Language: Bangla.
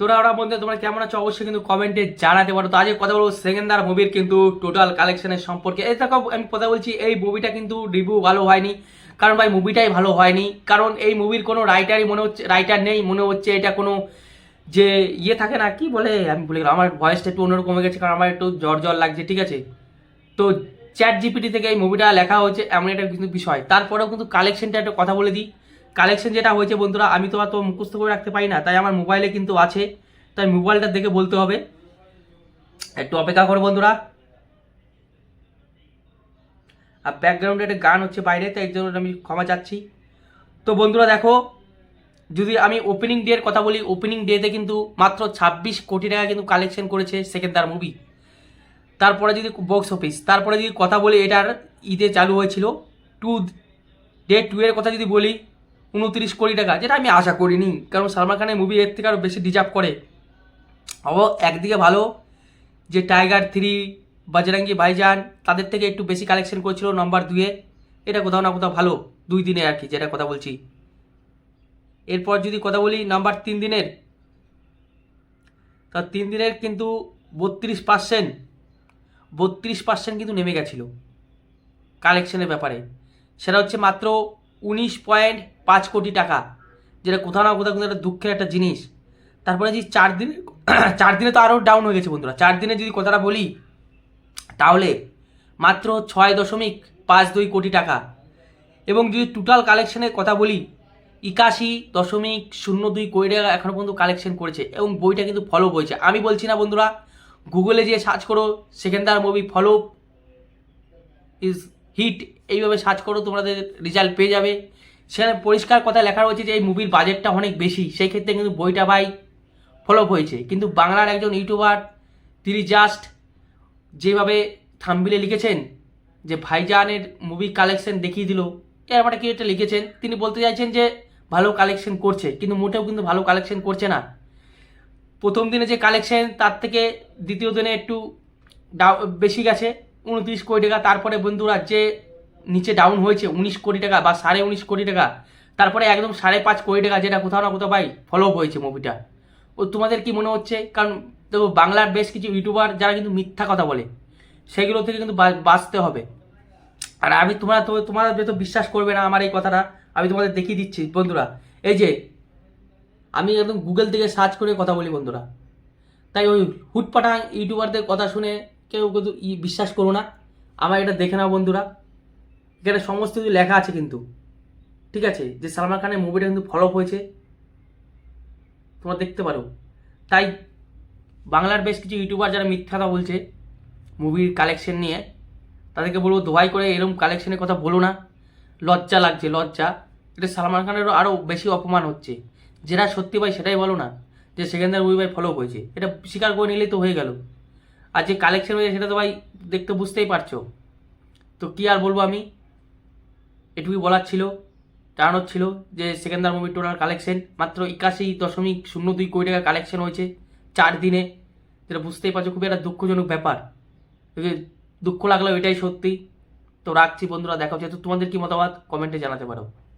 ওরা বন্ধু তোমরা কেমন আছো অবশ্যই কিন্তু কমেন্টে জানাতে পারো। তো আজকে কথা বলবো সেকেন্দার মুভির কিন্তু টোটাল কালেকশনের সম্পর্কে। এই দেখো আমি কথা বলছি, এই মুভিটা কিন্তু রিভিউ ভালো হয়নি, কারণ ভাই মুভিটাই ভালো হয়নি। কারণ এই মুভির কোনো রাইটারই মনে হচ্ছে, রাইটার নেই মনে হচ্ছে। এটা কোনো যে ইয়ে থাকে না, কি বলে আমি ভুলে গেলাম, আমার ভয়েসটা একটু অন্যরকম কমে গেছে কারণ আমার একটু জ্বর জ্বর লাগছে, ঠিক আছে। তো চ্যাট জিপিটি থেকে এই মুভিটা লেখা হয়েছে এমন একটা কিন্তু বিষয়। তারপরেও কিন্তু কালেকশনটা একটা কথা বলে দিই। কালেকশন যেটা হয়েছে বন্ধুরা, আমি তো আর তো মুখস্থ করে রাখতে পারি না, তাই আমার মোবাইলে কিন্তু আছে, তাই মোবাইলটা দেখে বলতে হবে। একটু অপেক্ষা করো বন্ধুরা। আর ব্যাকগ্রাউন্ডে একটা গান হচ্ছে বাইরে, তাই এর জন্য আমি ক্ষমা চাচ্ছি। তো বন্ধুরা দেখো, যদি আমি ওপেনিং ডে এর কথা বলি, ওপেনিং ডেতে কিন্তু মাত্র 26 কোটি টাকা কিন্তু কালেকশন করেছে সেকেন্দার মুভি। তারপরে যদি বক্স অফিস, তারপরে যদি কথা বলি, এটার ঈদে চালু হয়েছিল টু ডে 2 এর কথা যদি বলি 29 কোটি টাকা, যেটা আমি আশা করিনি, কারণ সালমান খানের মুভি এর থেকে আরও বেশি ডিজার্ভ করে। একদিকে ভালো যে টাইগার 3, বজরঙ্গি ভাইজান তাদের থেকে একটু বেশি কালেকশন করেছিল নম্বর 2-এ, এটা কোথাও না কোথাও ভালো 2 দিনে আর কি, যেটা কথা বলছি। এরপর যদি কথা বলি নম্বর 3 দিনের, তা 3 দিনের কিন্তু 32% কিন্তু নেমে গেছিলো কালেকশনের ব্যাপারে। সেটা হচ্ছে মাত্র 19.5 কোটি টাকা, যেটা কোথাও না কোথাও কিন্তু একটা দুঃখের একটা জিনিস। তারপরে যে 4 দিন 4 দিনে তো আরও ডাউন হয়ে গেছে বন্ধুরা। 4 দিনে যদি কথাটা বলি, তাহলে মাত্র 6.52 কোটি টাকা। এবং যদি টোটাল কালেকশনের কথা বলি, 81.02 কোটি টাকা এখনও পর্যন্ত কালেকশন করেছে, এবং বইটা কিন্তু ফলো হয়েছে। আমি বলছি না বন্ধুরা, গুগলে যে সার্চ করো Sikandar movie flop is hit, এইভাবে সার্চ করো, তোমাদের রেজাল্ট পেয়ে যাবে। সেখানে পরিষ্কার কথা লেখা রয়েছে যে এই মুভির বাজেটটা অনেক বেশি, সেই ক্ষেত্রে কিন্তু বইটা ভাই ফলো হয়েছে। কিন্তু বাংলার একজন ইউটিউবার, তিনি জাস্ট যেভাবে থাম্বনেলে লিখেছেন যে ভাইজানের মুভি কালেকশন দেখিয়ে দিল, এর মানে কি এটা লিখেছেন, তিনি বলতে চাইছেন যে ভালো কালেকশন করছে, কিন্তু মোটেও কিন্তু ভালো কালেকশন করছে না। প্রথম দিনে যে কালেকশন, তার থেকে দ্বিতীয় দিনে একটু বেশি গেছে 29 কোটি টাকা। তারপরে বন্ধুরা যে নিচে ডাউন হয়েছে 19 কোটি টাকা বা 19.5 কোটি টাকা, তারপরে একদম 5.5 কোটি টাকা, যেটা কোথাও না কোথাও ভাই ফলো হয়েছে মুভিটা। তোমাদের কি মনে হচ্ছে? কারণ দেখো, বাংলার বেশ কিছু ইউটিউবার যারা কিন্তু মিথ্যা কথা বলে, সেগুলো থেকে কিন্তু বাঁচতে হবে। আর আমি তোমাদের যেহেতু বিশ্বাস করবে না আমার এই কথাটা, আমি তোমাদের দেখিয়ে দিচ্ছি বন্ধুরা। এই যে আমি একদম গুগল থেকে সার্চ করে কথা বলি বন্ধুরা, তাই ওই হুটপাটাং ইউটিউবারদের কথা শুনে কেউ কিন্তু বিশ্বাস করো না। আমার এটা দেখে নাও বন্ধুরা, এখানে সমস্ত কিছু লেখা আছে কিন্তু, ঠিক আছে, যে সালমান খানের মুভিটা কিন্তু ফলপ হয়েছে, তোমরা দেখতে পারো। তাই বাংলার বেশ কিছু ইউটিউবার যারা মিথ্যা কথা বলছে মুভির কালেকশন নিয়ে, তাদেরকে বলবো দোহাই করে এরকম কালেকশনের কথা বলো না। লজ্জা লাগছে, লজ্জা। এটা সালমান খানেরও আরও বেশি অপমান হচ্ছে। যেটা সত্যি ভাই সেটাই বলো না, যে সেকেন্দার মুভি ভাই ফলো হয়েছে, এটা স্বীকার করে নিলেই তো হয়ে গেল। আর যে কালেকশন হয়েছে সেটা তো ভাই দেখতে বুঝতেই পারছো। তো কি আর বলবো, আমি এটুকুই বলার ছিল। জানানোর ছিল যে সেকেন্দার মুভির টোটাল কালেকশন মাত্র 81.02 কোটি টাকা কালেকশন হয়েছে 4 দিনে, যেটা বুঝতেই পারছো খুবই একটা দুঃখজনক ব্যাপার। দুঃখ লাগলেও এটাই সত্যি। তো রাখছি বন্ধুরা, দেখা হচ্ছে। তো তোমাদের কি মতামত কমেন্টে জানাতে পারো।